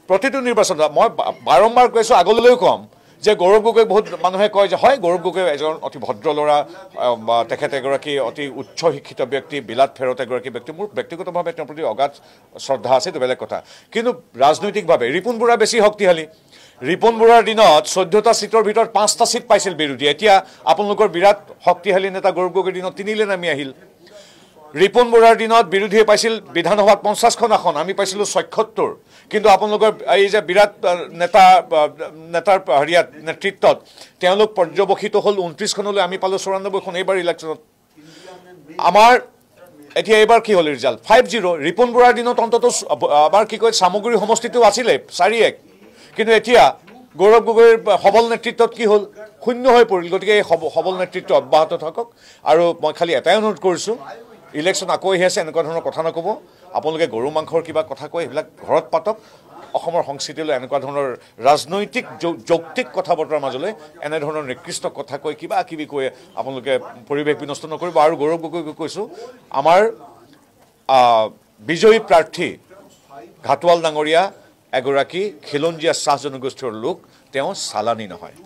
প্ৰতিটো নিৰ্বাচনত মই বাৰম্বাৰ কৈছোঁ, আগলৈও ক'ম যে গৌৰৱ গগৈ বহুত মানুহে কয় যে হয় গৌৰৱ গগৈ এজন অতি ভদ্ৰ ল'ৰা, তেখেত এগৰাকী অতি উচ্চ শিক্ষিত ব্যক্তি, বিলাত ফেৰত এগৰাকী ব্যক্তি। মোৰ ব্যক্তিগতভাৱে তেওঁৰ প্ৰতি অগাধ শ্ৰদ্ধা আছে, এইটো বেলেগ কথা। কিন্তু ৰাজনৈতিকভাৱে ৰিপুণ বৰা বেছি শক্তিশালী। ৰিপুণ বৰাৰ দিনত 14টা ছিটৰ ভিতৰত 5টা ছিট পাইছিল বিৰোধী। এতিয়া আপোনালোকৰ বিৰাট শক্তিশালী নেতা গৌৰৱ গগৈৰ দিনত 3লে নামি আহিল। ৰিপুণ বৰাৰ দিনত বিৰোধীয়ে পাইছিল বিধানসভাত 50খন আসন, আমি পাইছিলোঁ 76। কিন্তু আপোনালোকৰ এই যে বিৰাট নেতাৰ হেৰিয়াত নেতৃত্বত তেওঁলোক পৰ্যবসিত হ'ল 29খনলৈ, আমি পালোঁ 94খন এইবাৰ ইলেকশ্যনত। আমাৰ এতিয়া এইবাৰ কি হ'ল ৰিজাল্ট? 5-0। ৰিপুণ বৰাৰ দিনত অন্ততঃ আমাৰ কি কয় সামগ্ৰী সমষ্টিটো আছিলে 4-1, কিন্তু এতিয়া গৌৰৱ গগৈৰ সবল নেতৃত্বত কি হ'ল? 0 হৈ পৰিল। গতিকে এই সবল নেতৃত্ব অব্যাহত থাকক। আৰু মই খালি এটাই অনুৰোধ কৰিছোঁ, ইলেকশ্যন আকৌ আহি আছে, এনেকুৱা ধৰণৰ কথা নক'ব। আপোনালোকে গৰু মাংসৰ কিবা কথা কয়, সেইবিলাক ঘৰত পাতক। অসমৰ সংস্কৃতিলৈ এনেকুৱা ধৰণৰ ৰাজনৈতিক যৌক্তিক কথা বতৰাৰ মাজলৈ এনেধৰণৰ নিকৃষ্ট কথা কৈ কিবা কিবি কৈ আপোনালোকে পৰিৱেশ বিনষ্ট নকৰিব। আৰু গৌৰৱ গগৈক কৈছোঁ, আমাৰ বিজয়ী প্ৰাৰ্থী ঘাটোৱাল ডাঙৰীয়া এগৰাকী খিলঞ্জীয়া চাহ জনগোষ্ঠীৰ লোক, তেওঁ চালানী নহয়।